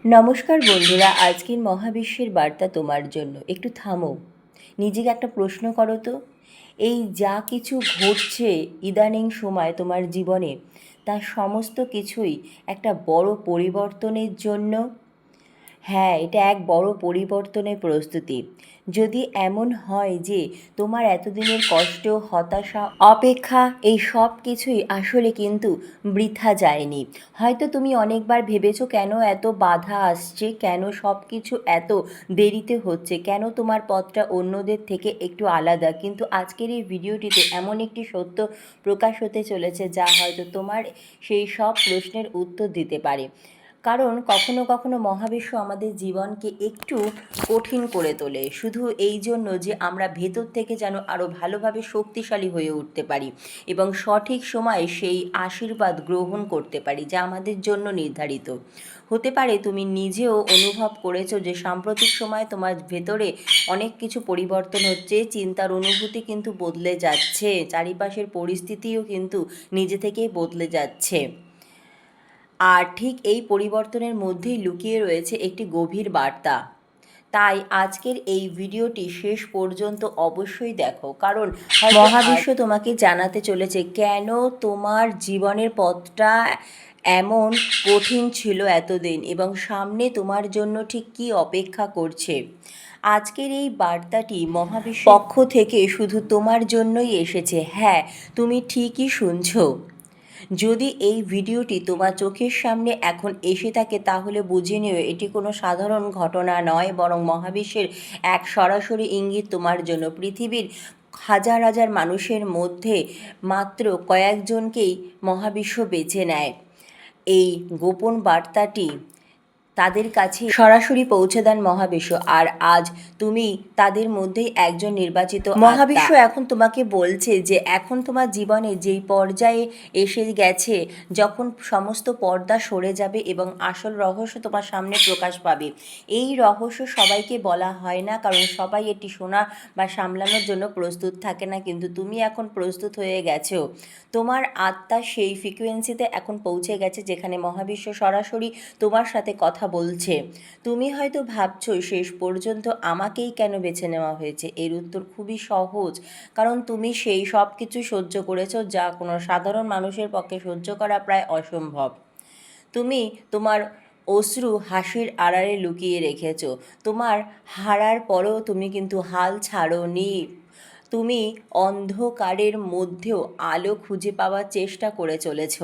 নমস্কার বন্ধুরা, আজকের মহাবিশ্বের বার্তা তোমার জন্য। একটু থামো, নিজেকে একটা প্রশ্ন করো তো। এই যা কিছু ঘটছে ইদানিং সময় তোমার জীবনে, তার সমস্ত কিছুই একটা বড় পরিবর্তনের জন্য। হ্যাঁ, এটা এক বড় পরিবর্তনের প্রস্তুতি। যদি এমন হয় যে তোমার এতদিনের কষ্ট, হতাশা, অপেক্ষা এই সব কিছুই আসলে কিন্তু বৃথা যায়নি। হয়তো তুমি অনেকবার ভেবেছো কেন এত বাধা আসছে, কেন সব কিছু এত দেরিতে হচ্ছে, কেন তোমার পথটা অন্যদের থেকে একটু আলাদা। কিন্তু আজকের এই ভিডিওটিতে এমন একটি সত্য প্রকাশ হতে চলেছে যা হয়তো তোমার সেই সব প্রশ্নের উত্তর দিতে পারে। কারণ কখনো কখনো মহাবিশ্ব আমাদের জীবনকে একটু কঠিন করে তোলে, শুধু এই জন্য যে আমরা ভেতর থেকে যেন আরও ভালোভাবে শক্তিশালী হয়ে উঠতে পারি এবং সঠিক সময়ে সেই আশীর্বাদ গ্রহণ করতে পারি যা আমাদের জন্য নির্ধারিত। হতে পারে তুমি নিজেও অনুভব করেছো যে সাম্প্রতিক সময়ে তোমার ভেতরে অনেক কিছু পরিবর্তন হচ্ছে, চিন্তার অনুভূতি কিন্তু বদলে যাচ্ছে, চারিপাশের পরিস্থিতিও কিন্তু নিজে থেকেই বদলে যাচ্ছে। আর ঠিক এই পরিবর্তনের মধ্যেই লুকিয়ে রয়েছে একটি গভীর বার্তা। তাই আজকের এই ভিডিওটি শেষ পর্যন্ত অবশ্যই দেখো, কারণ মহাবিশ্ব তোমাকে জানাতে চলেছে কেন তোমার জীবনের পথটা এমন কঠিন ছিল এতদিন এবং সামনে তোমার জন্য ঠিক কী অপেক্ষা করছে। আজকের এই বার্তাটি মহাবিশ্বের পক্ষ থেকে শুধু তোমার জন্যই এসেছে। হ্যাঁ, তুমি ঠিকই শুনছো। যদি এই ভিডিওটি তোমার চোখের সামনে এখন এসে থাকে তাহলে বুঝে নিও এটি কোনো সাধারণ ঘটনা নয়, বরং মহাবিশ্বের এক সরাসরি ইঙ্গিত তোমার জন্য। পৃথিবীর হাজার হাজার মানুষের মধ্যে মাত্র কয়েকজনকেই মহাবিশ্ব বেছে নেয় এই গোপন বার্তাটি তাদের কাছে সরাসরি পৌঁছে দেন মহাবিশ্ব। আর আজ তুমি তাদের মধ্যেই একজন নির্বাচিত মহাবিশ্ব এখন তোমাকে বলছে যে এখন তোমার জীবনে যেই পর্যায়ে এসে গেছে, যখন সমস্ত পর্দা সরে যাবে এবং আসল রহস্য তোমার সামনে প্রকাশ পাবে। এই রহস্য সবাইকে বলা হয় না, কারণ সবাই এটি শোনা বা সামলানোর জন্য প্রস্তুত থাকে না, কিন্তু তুমি এখন প্রস্তুত হয়ে গেছো। তোমার আত্মা সেই ফ্রিকোয়েন্সিতে এখন পৌঁছে গেছে যেখানে মহাবিশ্ব সরাসরি তোমার সাথে কথা বলছে। তুমি হয়তো ভাবছো শেষ পর্যন্ত আমাকেই কেন বেছে নেওয়া হয়েছে। এর উত্তর খুবই সহজ, কারণ তুমি সেই সব কিছু সহ্য করেছো যা কোনো সাধারণ মানুষের পক্ষে সহ্য করা প্রায় অসম্ভব। তুমি তোমার অশ্রু হাসির আড়ালে লুকিয়ে রেখেছো। তোমার হারার পরেও তুমি কিন্তু হাল ছাড়োনি। তুমি অন্ধকারের মধ্যেও আলো খুঁজে পাওয়ার চেষ্টা করে চলেছ।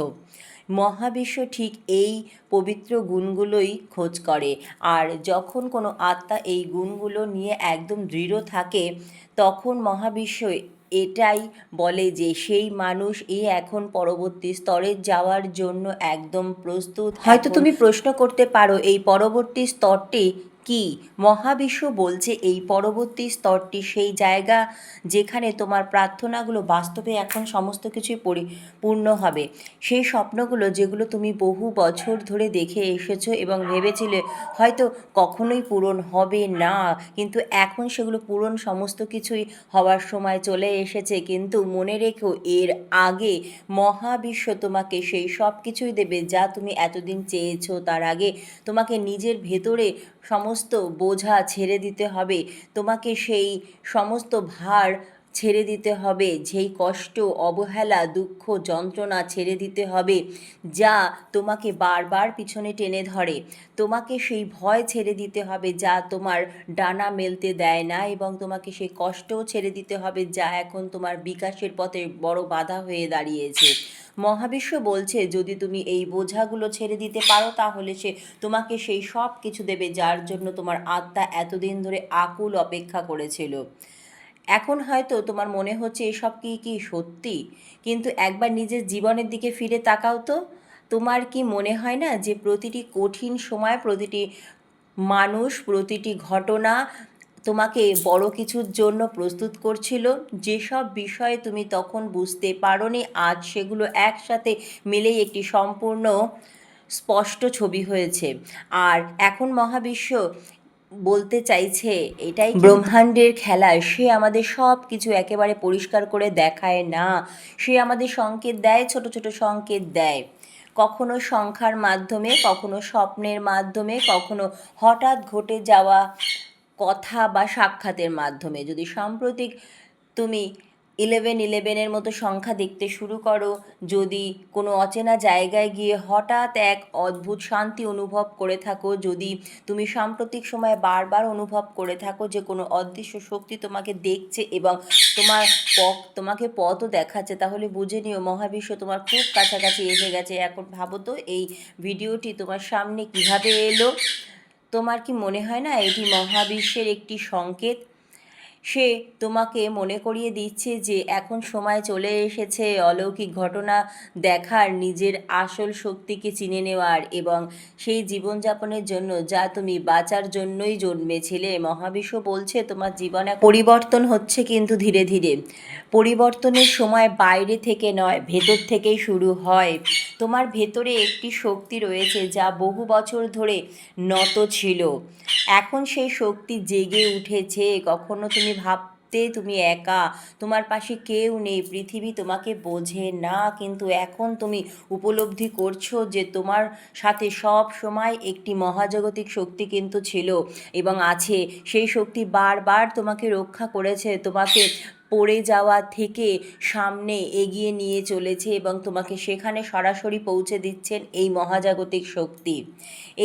মহাবিশ্ব ঠিক এই পবিত্র গুণগুলোই খোঁজ করে। আর যখন কোনো আত্মা এই গুণগুলো নিয়ে একদম দৃঢ় থাকে, তখন মহাবিশ্ব এটাই বলে যে সেই মানুষ এখন পরবর্তী স্তরে যাওয়ার জন্য একদম প্রস্তুত। হয়তো তুমি প্রশ্ন করতে পারো এই পরবর্তী স্তরটি কি? মহাবিশ্ব বলছে এই পরবর্তী স্তরটি সেই জায়গা যেখানে তোমার প্রার্থনাগুলো বাস্তবে এখন সমস্ত কিছুই পরিপূর্ণ হবে। সেই স্বপ্নগুলো যেগুলো তুমি বহু বছর ধরে দেখে এসেছো এবং ভেবেছিলে হয়তো কখনোই পূরণ হবে না, কিন্তু এখন সেগুলো পূরণ সমস্ত কিছুই হওয়ার সময় চলে এসেছে। কিন্তু মনে রেখো, এর আগে মহাবিশ্ব তোমাকে সেই সব কিছুই দেবে যা তুমি এতদিন চেয়েছো। তার আগে তোমাকে নিজের ভেতরে সমস্ত বোঝা ছেড়ে দিতে হবে, তোমাকে সেই সমস্ত ভার ছেড়ে দিতে হবে, যেই কষ্ট, অবহেলা, দুঃখ, যন্ত্রণা ছেড়ে দিতে হবে যা তোমাকে বারবার পিছনে টেনে ধরে। তোমাকে সেই ভয় ছেড়ে দিতে হবে যা তোমার ডানা মেলতে দেয় না, এবং তোমাকে সেই কষ্টও ছেড়ে দিতে হবে যা এখন তোমার বিকাশের পথে বড় বাধা হয়ে দাঁড়িয়েছে। মহাবিশ্ব বলছে যদি তুমি এই বোঝাগুলো ছেড়ে দিতে পারো তাহলে সে তোমাকে সেই সব কিছু দেবে যার জন্য তোমার আত্মা এতদিন ধরে আকুল অপেক্ষা করেছিল। এখন হয়তো তোমার মনে হচ্ছে এসব কি সত্যি, কিন্তু একবার নিজের জীবনের দিকে ফিরে তাকাও তো। তোমার কি মনে হয় না যে প্রতিটি কঠিন সময়, প্রতিটি মানুষ, প্রতিটি ঘটনা তোমাকে বড় কিছুর জন্য প্রস্তুত করছিল? যেসব বিষয়ে তুমি তখন বুঝতে পারোনি, আজ সেগুলো একসাথে মিলেই একটি সম্পূর্ণ স্পষ্ট ছবি হয়েছে। আর এখন মহাবিশ্ব বলতে চাইছে এটাই, ব্রহ্মাণ্ডের খেলায় সে আমাদের সব কিছু একেবারে পরিষ্কার করে দেখায় না, সে আমাদের সংকেত দেয়, ছোট ছোট সংকেত দেয়। কখনো সংখ্যার মাধ্যমে, কখনো স্বপ্নের মাধ্যমে, কখনো হঠাৎ ঘটে যাওয়া কথা বা সাক্ষাতের মাধ্যমে। যদি সাম্প্রতিক তুমি 1111-এর মতো সংখ্যা দেখতে শুরু করো, যদি কোনো অচেনা জায়গায় গিয়ে হঠাৎ এক অদ্ভুত শান্তি অনুভব করে থাকো, যদি তুমি সাম্প্রতিক সময়ে বারবার অনুভব করে থাকো যে কোনো অদৃশ্য শক্তি তোমাকে দেখছে এবং তোমাকে পথও দেখাচ্ছে, তাহলে বুঝে নিও মহাবিশ্ব তোমার খুব কাছাকাছি এসে গেছে। এখন ভাবো তো এই ভিডিওটি তোমার সামনে কিভাবে এলো। তোমার কি মনে হয় না এটি মহাবিশ্বের একটি সংকেত? সে তোমাকে মনে করিয়ে দিচ্ছে যে এখন সময় চলে এসেছে অলৌকিক ঘটনা দেখার, নিজের আসল শক্তিকে চিনে নেওয়ার এবং সেই জীবনযাপনের জন্য যা তুমি বাঁচার জন্যই জন্মেছিলে। মহাবিশ্ব বলছে তোমার জীবনে পরিবর্তন হচ্ছে, কিন্তু ধীরে ধীরে। পরিবর্তনের সময় বাইরে থেকে নয়, ভেতর থেকেই শুরু হয়। তোমার ভেতরে একটি শক্তি রয়েছে যা বহু বছর ধরে নত ছিল। এখন সেই শক্তি জেগে উঠেছে। কখনো তুমি ভাবতে তুমি একা, তোমার পাশে কেউ নেই, পৃথিবী তোমাকে বোঝে না, কিন্তু এখন তুমি উপলব্ধি করছো যে তোমার সাথে সব সময় একটি মহাজাগতিক শক্তি কিন্তু ছিল এবং আছে। সেই শক্তি বারবার তোমাকে রক্ষা করেছে, তোমাকে পড়ে যাওয়া থেকে সামনে এগিয়ে নিয়ে চলেছে এবং তোমাকে সেখানে সরাসরি পৌঁছে দিচ্ছেন এই মহাজাগতিক শক্তি।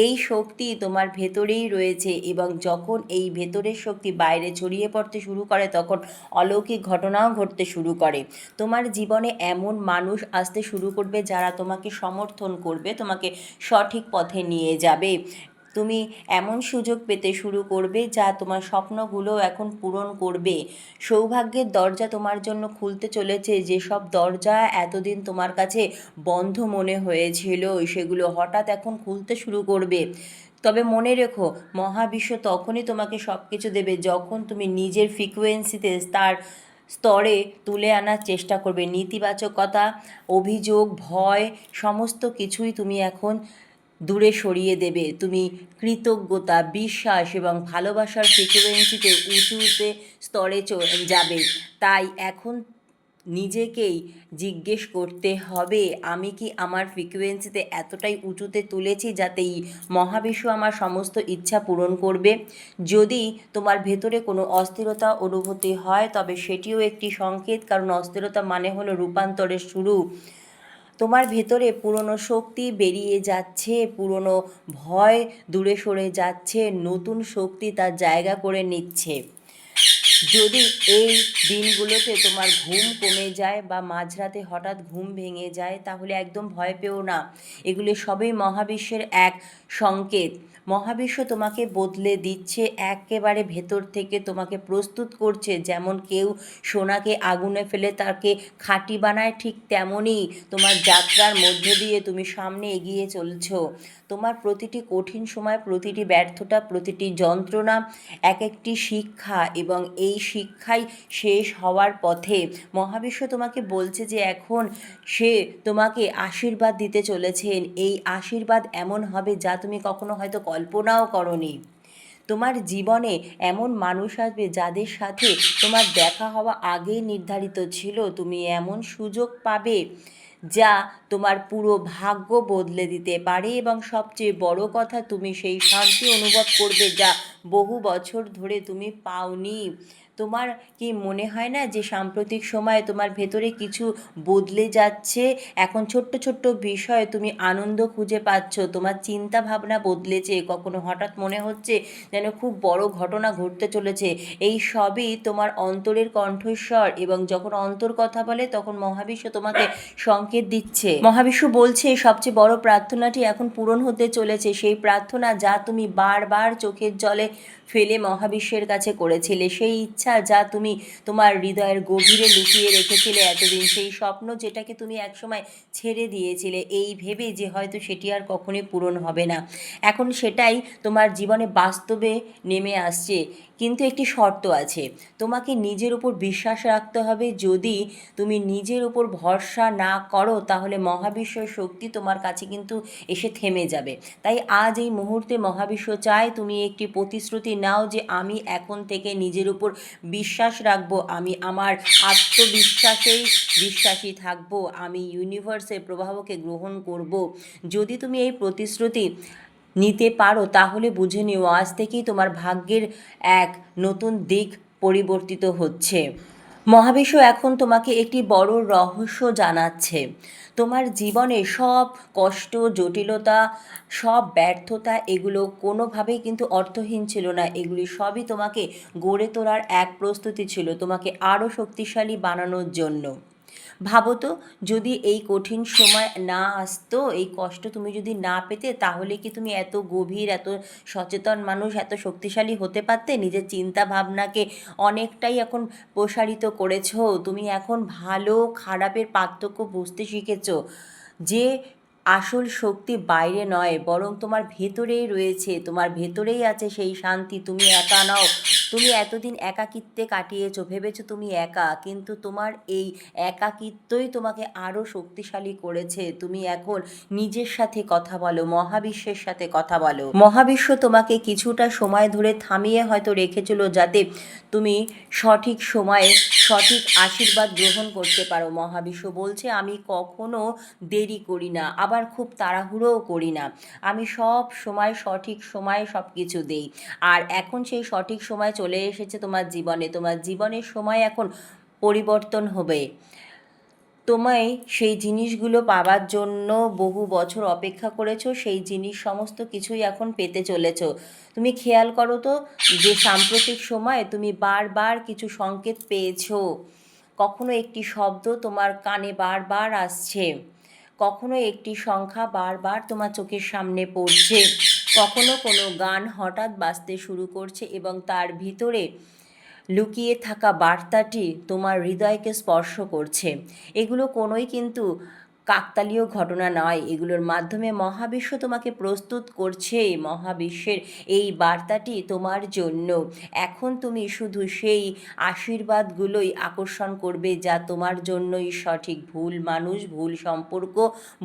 এই শক্তি তোমার ভেতরেই রয়েছে এবং যখন এই ভেতরের শক্তি বাইরে ছড়িয়ে পড়তে শুরু করে তখন অলৌকিক ঘটনাও ঘটতে শুরু করে। তোমার জীবনে এমন মানুষ আসতে শুরু করবে যারা তোমাকে সমর্থন করবে, তোমাকে সঠিক পথে নিয়ে যাবে। তুমি এমন সুযোগ পেতে শুরু করবে যা তোমার স্বপ্নগুলো এখন পূরণ করবে। সৌভাগ্যের দরজা তোমার জন্য খুলতে চলেছে। যেসব দরজা এতদিন তোমার কাছে বন্ধ মনে হয়েছিল সেগুলো হঠাৎ এখন খুলতে শুরু করবে। তবে মনে রেখো, মহাবিশ্ব তখনই তোমাকে সব কিছু দেবে যখন তুমি নিজের ফ্রিকোয়েন্সিতে তার স্তরে তুলে আনার চেষ্টা করবে। নেতিবাচকতা, অভিযোগ, ভয় সমস্ত কিছুই তুমি এখন দূরে সরিয়ে দেবে। তুমি কৃতজ্ঞতা, বিশ্বাস এবং ভালোবাসার ফ্রিকোয়েন্সিতে উঁচুতে স্তরে যাবে। তাই এখন নিজেকেই জিজ্ঞেস করতে হবে, আমি কি আমার ফ্রিকোয়েন্সিতে এতটাই উঁচুতে তুলেছি যাতে মহাবিশ্ব আমার সমস্ত ইচ্ছা পূরণ করবে। যদি তোমার ভেতরে কোনো অস্থিরতা অনুভূতি হয় তবে সেটিও একটি সংকেত, কারণ অস্থিরতা মানে হলো রূপান্তরের শুরু। তোমার ভেতরে পুরনো শক্তি বেরিয়ে যাচ্ছে, পুরনো ভয় দূরে সরে যাচ্ছে, নতুন শক্তি তার জায়গা করে নিচ্ছে। যদি এই দিনগুলোতে তোমার ঘুম কমে যায় বা মাঝরাতে হঠাৎ ঘুম ভেঙে যায় তাহলে একদম ভয় পেও না। এগুলি সবই মহাবিশ্বের এক সংকেত। মহাবিশ্ব তোমাকে বদলে দিচ্ছে একেবারে ভেতর থেকে, তোমাকে প্রস্তুত করছে। যেমন কেউ সোনাকে আগুনে ফেলে তাকে খাঁটি বানায়, ঠিক তেমনই তোমার যাত্রার মধ্য দিয়ে তুমি সামনে এগিয়ে চলছো। তোমার প্রতিটি কঠিন সময়, প্রতিটি ব্যর্থতা, প্রতিটি যন্ত্রণা এক একটি শিক্ষা এবং এই শিক্ষাই শেষ হওয়ার পথে। মহাবিশ্ব তোমাকে বলছে যে এখন সে তোমাকে আশীর্বাদ দিতে চলেছেন। এই আশীর্বাদ এমন হবে যা তুমি কখনো হয়তো কল্পনাও করোনি। তোমার জীবনে এমন মানুষ আসবে যাদের সাথে তোমার দেখা হওয়া আগেই নির্ধারিত ছিল। তুমি এমন সুযোগ পাবে যা তোমার পুরো ভাগ্য বদলে দিতে পারে এবং সবচেয়ে বড় কথা, তুমি সেই শান্তি অনুভব করবে যা বহু বছর ধরে তুমি পাওনি। তোমার কি মনে হয় না যে সাম্প্রতিক সময়ে তোমার ভেতরে কিছু বদলে যাচ্ছে? এখন ছোট্ট ছোট্ট বিষয়ে তুমি আনন্দ খুঁজে পাচ্ছ, তোমার চিন্তা ভাবনা বদলেছে, কখনো হঠাৎ মনে হচ্ছে যেন খুব বড় ঘটনা ঘটতে চলেছে। এই সবই তোমার অন্তরের কণ্ঠস্বর এবং যখন অন্তর কথা বলে তখন মহাবিশ্ব তোমাকে সংকেত দিচ্ছে। মহাবিশ্ব বলছে সবচেয়ে বড় প্রার্থনাটি এখন পূরণ হতে চলেছে। সেই প্রার্থনা যা তুমি বারবার চোখের জলে ফেলে মহাবিশ্বের কাছে করেছিলে, সেই ইচ্ছা যা তুমি তোমার হৃদয়ের গভীরে লুকিয়ে রেখেছিলে এতদিন, সেই স্বপ্ন যেটাকে তুমি একসময় ছেড়ে দিয়েছিলে এই ভেবে যে হয়তো সেটি আর কখনোই পূরণ হবে না, এখন সেটাই তোমার জীবনে বাস্তবে নেমে আসছে। কিন্তু একটি শর্ত আছে, তোমাকে নিজের উপর বিশ্বাস রাখতে হবে। যদি তুমি নিজের উপর ভরসা না করো তাহলে মহাবিশ্বের শক্তি তোমার কাছে কিন্তু এসে থেমে যাবে। তাই আজ এই মুহূর্তে মহাবিশ্ব চায় তুমি একটি প্রতিশ্রুতি নাও যে আমি এখন থেকে নিজের উপর বিশ্বাস রাখবো, আমি আমার আত্মবিশ্বাসেই বিশ্বাসী থাকবো, আমি ইউনিভার্সের প্রভাবকে গ্রহণ করব। যদি তুমি এই প্রতিশ্রুতি নিতে পারো তাহলে বুঝে নিও আজ থেকেই তোমার ভাগ্যের এক নতুন দিক পরিবর্তিত হচ্ছে। মহাবিশ্ব এখন তোমাকে একটি বড় রহস্য জানাচ্ছে। তোমার জীবনে সব কষ্ট, জটিলতা, সব ব্যর্থতা, এগুলো কোনোভাবেই কিন্তু অর্থহীন ছিল না। এগুলি সবই তোমাকে গড়ে তোলার এক প্রস্তুতি ছিল, তোমাকে আরও শক্তিশালী বানানোর জন্য। ভাবো তো, যদি এই কঠিন সময় না আসতো, এই কষ্ট তুমি যদি না পেতে, তাহলে কি তুমি এত গভীর, এত সচেতন মানুষ, এত শক্তিশালী হতে পারতে? নিজের চিন্তা ভাবনাকে অনেকটাই এখন প্রসারিত করেছো, তুমি এখন ভালো খারাপের পার্থক্য বুঝতে শিখেছো। যে আসল শক্তি বাইরে নয়, বরং তোমার ভেতরেই রয়েছে, তোমার ভেতরেই আছে সেই শান্তি। তুমি একা নও। তুমি এতদিন একাকিত্বে কাটিয়েছো, ভেবেছো তুমি একা, কিন্তু তোমার এই একাকিত্বই তোমাকে আরও শক্তিশালী করেছে। তুমি এখন নিজের সাথে কথা বলো, মহাবিশ্বের সাথে কথা বলো। মহাবিশ্ব তোমাকে কিছুটা সময় ধরে থামিয়ে হয়তো রেখেছিল, যাতে তুমি সঠিক সময়ে সঠিক আশীর্বাদ গ্রহণ করতে পারো। মহাবিশ্ব বলছে, আমি কখনো দেরি করি না, আবার খুব তাড়াহুড়োও করি না। আমি সব সময় সঠিক সময়ে সব কিছু দেই। আর এখন সেই সঠিক সময় চলে এসেছে তোমার জীবনে। তোমার জীবনের সময় এখন পরিবর্তন হবে। তোমায় সেই জিনিসগুলো পাবার জন্য বহু বছর অপেক্ষা করেছো, সেই জিনিস সমস্ত কিছুই এখন পেতে চলেছো। তুমি খেয়াল করো তো যে সাম্প্রতিক সময়ে তুমি বারবার কিছু সংকেত পেয়েছো। কখনো একটি শব্দ তোমার কানে বারবার আসছে, কখনো একটি সংখ্যা বারবার তোমার চোখের সামনে পড়ছে, কখনো কোনো গান হঠাৎ বাজতে শুরু করছে এবং তার ভিতরে লুকিয়ে থাকা বার্তাটি তোমার হৃদয়কে স্পর্শ করছে। এগুলো কোনোই কিন্তু কাকতালীয় ঘটনা নয়, এগুলোর মাধ্যমে মহাবিশ্ব তোমাকে প্রস্তুত করছে। মহাবিশ্বের এই বার্তাটি তোমার জন্য। এখন তুমি শুধু সেই আশীর্বাদগুলোই আকর্ষণ করবে যা তোমার জন্যই সঠিক। ভুল মানুষ, ভুল সম্পর্ক,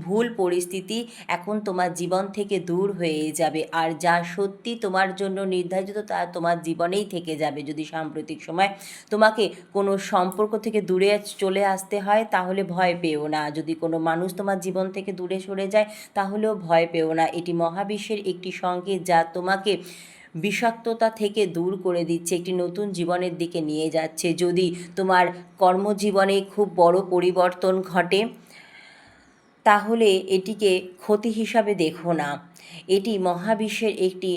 ভুল পরিস্থিতি এখন তোমার জীবন থেকে দূর হয়ে যাবে, আর যা সত্যি তোমার জন্য নির্ধারিত তা তোমার জীবনেই থেকে যাবে। যদি সাম্প্রতিক সময় তোমাকে কোনো সম্পর্ক থেকে দূরে চলে আসতে হয় তাহলে ভয় পেও না। যদি কোনো মানুষ তোমার জীবন থেকে দূরে সরে যায় তাহলেও ভয় পেও না। এটি মহাবিশ্বের একটি সংকেত যা তোমাকে বিষাক্ততা থেকে দূর করে দিচ্ছে, একটি নতুন জীবনের দিকে নিয়ে যাচ্ছে। যদি তোমার কর্মজীবনে খুব বড় পরিবর্তন ঘটে তাহলে এটিকে ক্ষতি হিসাবে দেখো না। এটি মহাবিশ্বের একটি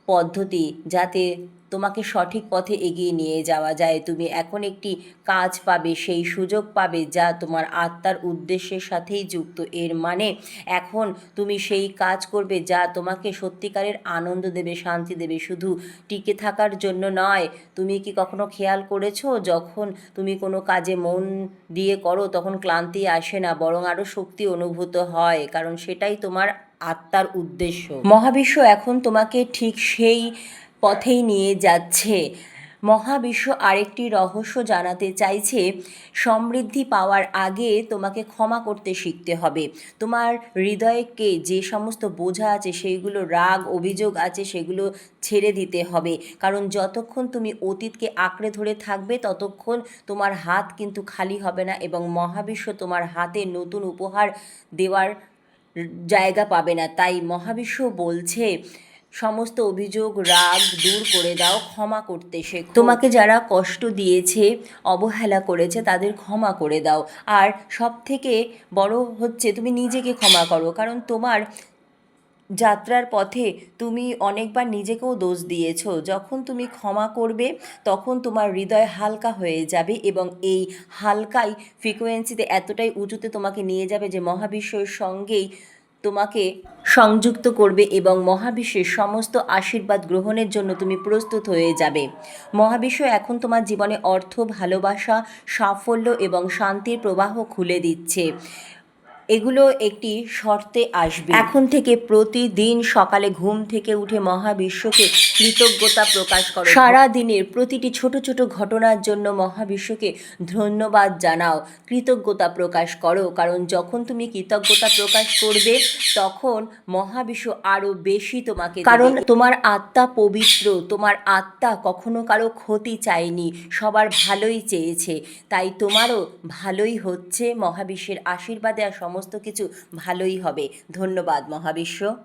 পদ্ধতি যাতে তোমাকে সঠিক পথে এগিয়ে নিয়ে যাওয়া যায়। তুমি এখন একটি কাজ পাবে, সেই সুযোগ পাবে যা তোমার আত্মার উদ্দেশ্যের সাথেই যুক্ত। এর মানে এখন তুমি সেই কাজ করবে যা তোমাকে সত্যিকারের আনন্দ দেবে, শান্তি দেবে, শুধু টিকে থাকার জন্য নয়। তুমি কি কখনো খেয়াল করেছো, যখন তুমি কোনো কাজে মন দিয়ে করো তখন ক্লান্তি আসে না, বরং আরও শক্তি অনুভূত হয়, কারণ সেটাই তোমার আত্মার উদ্দেশ্য। মহাবিশ্ব এখন তোমাকে ঠিক সেই পথেই নিয়ে যাচ্ছে। মহাবিশ্ব আরেকটি রহস্য জানাতে চাইছে। সমৃদ্ধি পাওয়ার আগে তোমাকে ক্ষমা করতে শিখতে হবে। তোমার হৃদয়কে যে সমস্ত বোঝা আছে, সেইগুলো রাগ অভিযোগ আছে, সেগুলো ছেড়ে দিতে হবে। কারণ যতক্ষণ তুমি অতীতকে আঁকড়ে ধরে থাকবে ততক্ষণ তোমার হাত কিন্তু খালি হবে না, এবং মহাবিশ্ব তোমার হাতে নতুন উপহার দেওয়ার জায়গা পাবে না। তাই মহাবিশ্ব বলছে, সমস্ত অভিযোগ রাগ দূর করে দাও, ক্ষমা করতে শেখো। তোমাকে যারা কষ্ট দিয়েছে, অবহেলা করেছে, তাদের ক্ষমা করে দাও। আর সব থেকে বড় হচ্ছে তুমি নিজেকে ক্ষমা করো, কারণ তোমার যাত্রার পথে তুমি অনেকবার নিজেকেও দোষ দিয়েছো। যখন তুমি ক্ষমা করবে তখন তোমার হৃদয় হালকা হয়ে যাবে, এবং এই হালকাই ফ্রিকোয়েন্সিতে এতটাই উঁচুতে তোমাকে নিয়ে যাবে যে মহাবিশ্বের সঙ্গেই তোমাকে সংযুক্ত করবে, এবং মহাবিশ্বের সমস্ত আশীর্বাদ গ্রহণের জন্য তুমি প্রস্তুত হয়ে যাবে। মহাবিশ্ব এখন তোমার জীবনে অর্থ, ভালোবাসা, সাফল্য এবং শান্তির প্রবাহ খুলে দিচ্ছে। এগুলো একটি শর্তে আসবে। এখন থেকে প্রতিদিন সকালে ঘুম থেকে উঠে মহাবিশ্বকে কৃতজ্ঞতা প্রকাশ করো। সারা দিনের প্রতিটি ছোট ছোট ঘটনার জন্য মহাবিশ্বকে ধন্যবাদ জানাও, কৃতজ্ঞতা প্রকাশ করো। কারণ যখন তুমি কৃতজ্ঞতা প্রকাশ করবে তখন মহাবিশ্ব আরও বেশি তোমাকে দেবে। কারণ তোমার আত্মা পবিত্র, তোমার আত্মা কখনো কারো ক্ষতি চায়নি, সবার ভালোই চেয়েছে। তাই তোমারও ভালোই হচ্ছে, মহাবিশ্বের আশীর্বাদে আর সমস্ত কিছু ভালোই হবে। ধন্যবাদ মহাবিশ্ব।